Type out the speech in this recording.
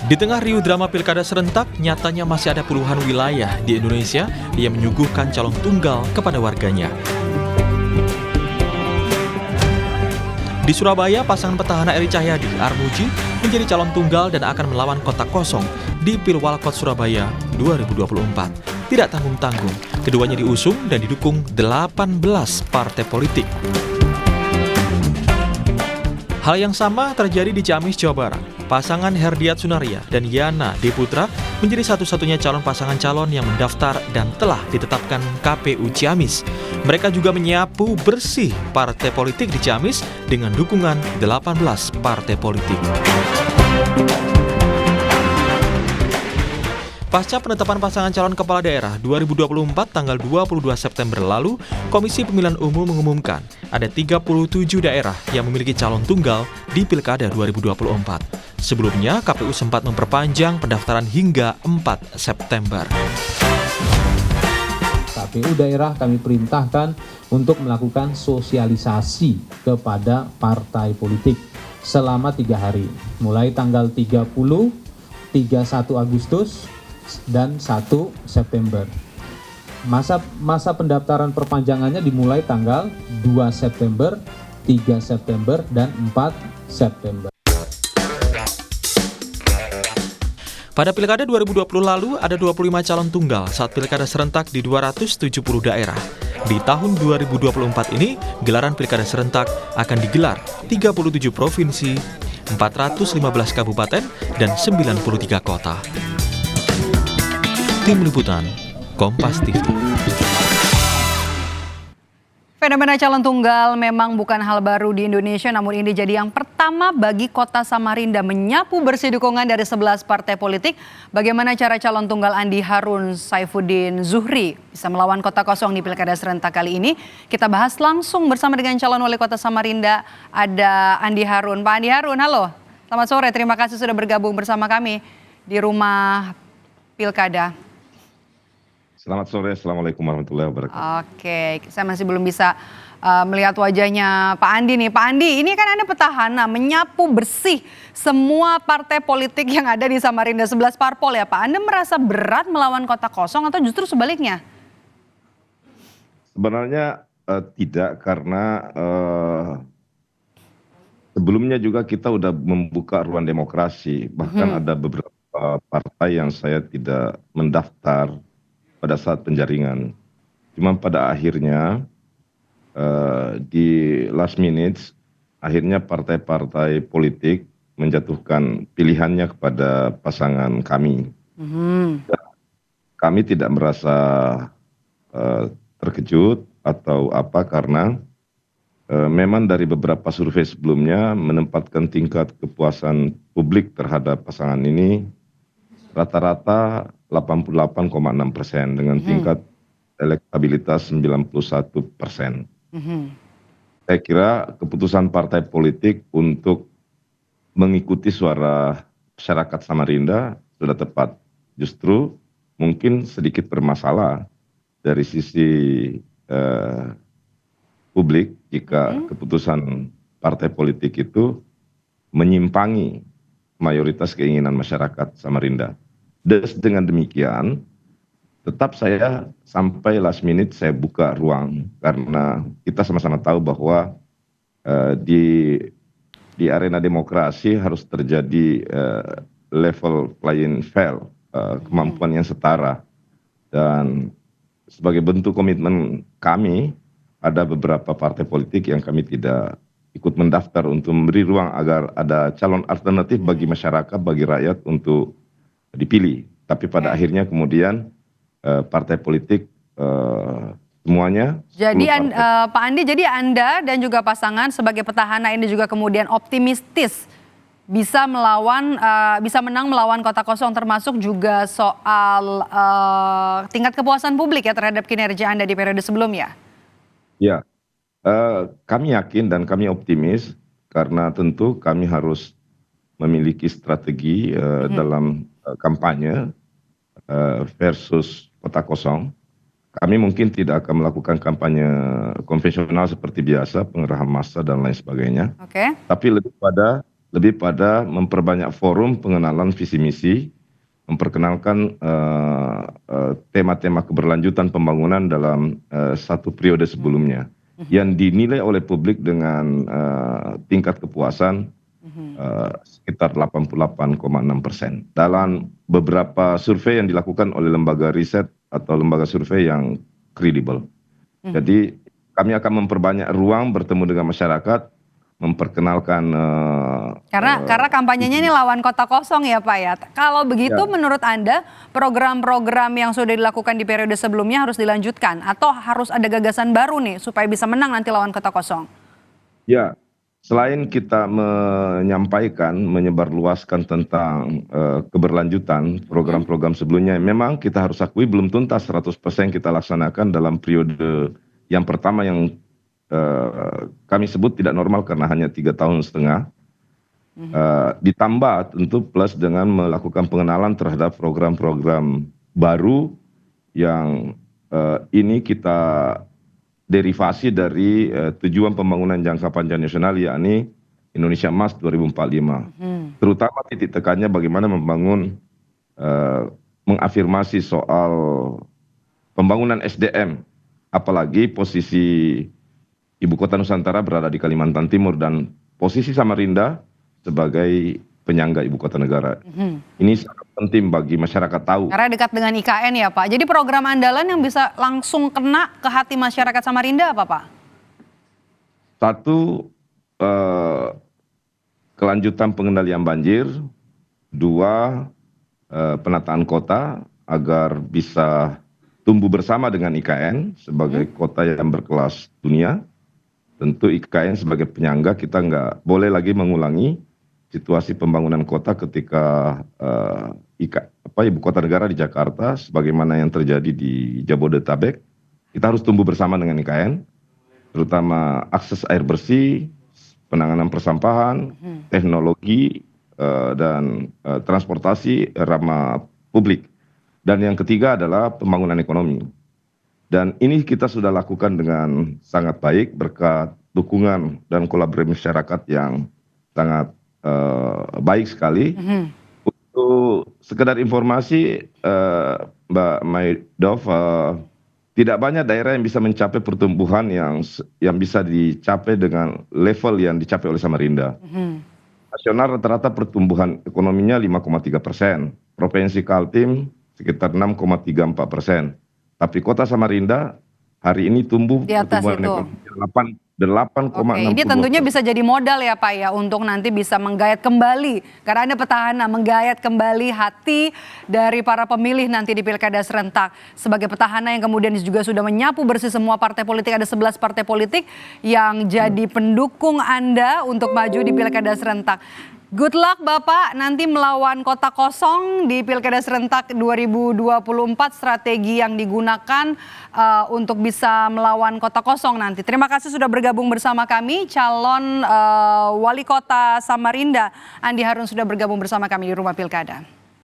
Di tengah riuh drama pilkada serentak, nyatanya masih ada puluhan wilayah di Indonesia yang menyuguhkan calon tunggal kepada warganya. Di Surabaya, pasangan petahana Eri Cahyadi, Armuji, menjadi calon tunggal dan akan melawan kotak kosong di Pilwalkot Surabaya 2024. Tidak tanggung-tanggung, keduanya diusung dan didukung 18 partai politik. Hal yang sama terjadi di Ciamis, Jawa Barat. Pasangan Herdiat Sunaria dan Yana D. Putra menjadi satu-satunya calon pasangan calon yang mendaftar dan telah ditetapkan KPU Ciamis. Mereka juga menyapu bersih partai politik di Ciamis dengan dukungan 18 partai politik. Pasca penetapan pasangan calon kepala daerah 2024 tanggal 22 September lalu, Komisi Pemilihan Umum mengumumkan ada 37 daerah yang memiliki calon tunggal di Pilkada 2024. Sebelumnya, KPU sempat memperpanjang pendaftaran hingga 4 September. KPU daerah kami perintahkan untuk melakukan sosialisasi kepada partai politik selama 3 hari, mulai tanggal 30, 31 Agustus, dan 1 September. Masa pendaftaran perpanjangannya dimulai tanggal 2 September, 3 September, dan 4 September. Pada Pilkada 2020 lalu, ada 25 calon tunggal saat Pilkada serentak di 270 daerah. Di tahun 2024 ini, gelaran Pilkada serentak akan digelar 37 provinsi, 415 kabupaten, dan 93 kota. Tim Liputan, Kompas TV. Fenomena calon tunggal memang bukan hal baru di Indonesia, namun ini jadi yang pertama bagi Kota Samarinda menyapu bersih dukungan dari 11 partai politik. Bagaimana cara calon tunggal Andi Harun Saifuddin Zuhri bisa melawan kota kosong di Pilkada serentak kali ini? Kita bahas langsung bersama dengan calon wali kota Samarinda, ada Andi Harun. Pak Andi Harun, halo. Selamat sore, terima kasih sudah bergabung bersama kami di rumah Pilkada. Selamat sore, Assalamualaikum warahmatullahi wabarakatuh. Oke, saya masih belum bisa melihat wajahnya Pak Andi nih. Pak Andi, ini kan Anda petahana, menyapu bersih semua partai politik yang ada di Samarinda, 11 parpol ya Pak. Anda merasa berat melawan kota kosong atau justru sebaliknya? Sebenarnya tidak, karena sebelumnya juga kita udah membuka ruang demokrasi. Bahkan ada beberapa partai yang saya tidak mendaftar pada saat penjaringan. Cuma pada akhirnya di last minutes, akhirnya partai-partai politik menjatuhkan pilihannya kepada pasangan kami. Kami tidak merasa terkejut atau apa, karena memang dari beberapa survei sebelumnya menempatkan tingkat kepuasan publik terhadap pasangan ini rata-rata 88,6% dengan tingkat elektabilitas 91%. Saya kira keputusan partai politik untuk mengikuti suara masyarakat Samarinda sudah tepat. Justru mungkin sedikit bermasalah dari sisi publik jika keputusan partai politik itu menyimpangi mayoritas keinginan masyarakat Samarinda. Dengan demikian, tetap saya sampai last minute saya buka ruang, karena kita sama-sama tahu bahwa di arena demokrasi harus terjadi level playing field, kemampuan yang setara. Dan sebagai bentuk komitmen kami, ada beberapa partai politik yang kami tidak ikut mendaftar untuk memberi ruang agar ada calon alternatif bagi masyarakat, bagi rakyat untuk dipilih. Tapi pada akhirnya kemudian partai politik semuanya. Jadi Pak Andi, jadi Anda dan juga pasangan sebagai petahana ini juga kemudian optimistis bisa menang melawan kota kosong, termasuk juga soal tingkat kepuasan publik ya terhadap kinerja Anda di periode sebelumnya. Ya, kami yakin dan kami optimis, karena tentu kami harus memiliki strategi dalam kampanye versus kota kosong. Kami mungkin tidak akan melakukan kampanye konvensional seperti biasa, pengerahan massa dan lain sebagainya. Tapi lebih pada memperbanyak forum pengenalan visi misi, memperkenalkan tema-tema keberlanjutan pembangunan dalam satu periode sebelumnya yang dinilai oleh publik dengan tingkat kepuasan sekitar 88,6%. Dalam beberapa survei yang dilakukan oleh lembaga riset atau lembaga survei yang kredibel. Jadi kami akan memperbanyak ruang bertemu dengan masyarakat, memperkenalkan Karena kampanyenya ini lawan kota kosong ya Pak ya. Kalau begitu menurut Anda program-program yang sudah dilakukan di periode sebelumnya harus dilanjutkan atau harus ada gagasan baru nih supaya bisa menang nanti lawan kota kosong? Ya, selain kita menyampaikan, menyebarluaskan tentang keberlanjutan program-program sebelumnya, memang kita harus akui belum tuntas 100% kita laksanakan dalam periode yang pertama yang kami sebut tidak normal karena hanya 3,5 tahun. Ditambah tentu plus dengan melakukan pengenalan terhadap program-program baru yang ini kita derivasi dari tujuan pembangunan jangka panjang nasional, yakni Indonesia Emas 2045. Terutama titik tekannya bagaimana membangun, mengafirmasi soal pembangunan SDM, apalagi posisi Ibu Kota Nusantara berada di Kalimantan Timur dan posisi Samarinda sebagai penyangga Ibu Kota Negara. Ini sangat penting bagi masyarakat tahu. Karena dekat dengan IKN ya Pak. Jadi program andalan yang bisa langsung kena ke hati masyarakat Samarinda apa Pak? Satu, kelanjutan pengendalian banjir. Dua, penataan kota agar bisa tumbuh bersama dengan IKN sebagai kota yang berkelas dunia. Tentu IKN sebagai penyangga kita nggak boleh lagi mengulangi situasi pembangunan kota ketika Ibu Kota Negara di Jakarta sebagaimana yang terjadi di Jabodetabek. Kita harus tumbuh bersama dengan IKN, terutama akses air bersih, penanganan persampahan, teknologi, dan transportasi ramah publik. Dan yang ketiga adalah pembangunan ekonomi. Dan ini kita sudah lakukan dengan sangat baik berkat dukungan dan kolaborasi masyarakat yang sangat baik sekali. Untuk sekedar informasi, Mbak Maidov, tidak banyak daerah yang bisa mencapai pertumbuhan yang bisa dicapai dengan level yang dicapai oleh Samarinda. Nasional rata-rata pertumbuhan ekonominya 5,3%, Provinsi Kaltim sekitar 6,34%. Tapi Kota Samarinda hari ini tumbuh di atas pertumbuhan itu. ekonomi 8,6. Ini tentunya bisa jadi modal ya Pak ya untuk nanti bisa menggayat kembali, karena Anda petahana, menggayat kembali hati dari para pemilih nanti di Pilkada serentak. Sebagai petahana yang kemudian juga sudah menyapu bersih semua partai politik, ada 11 partai politik yang jadi pendukung Anda untuk maju di Pilkada serentak. Good luck Bapak nanti melawan kota kosong di Pilkada serentak 2024, strategi yang digunakan untuk bisa melawan kota kosong nanti. Terima kasih sudah bergabung bersama kami, calon Wali Kota Samarinda Andi Harun sudah bergabung bersama kami di Rumah Pilkada.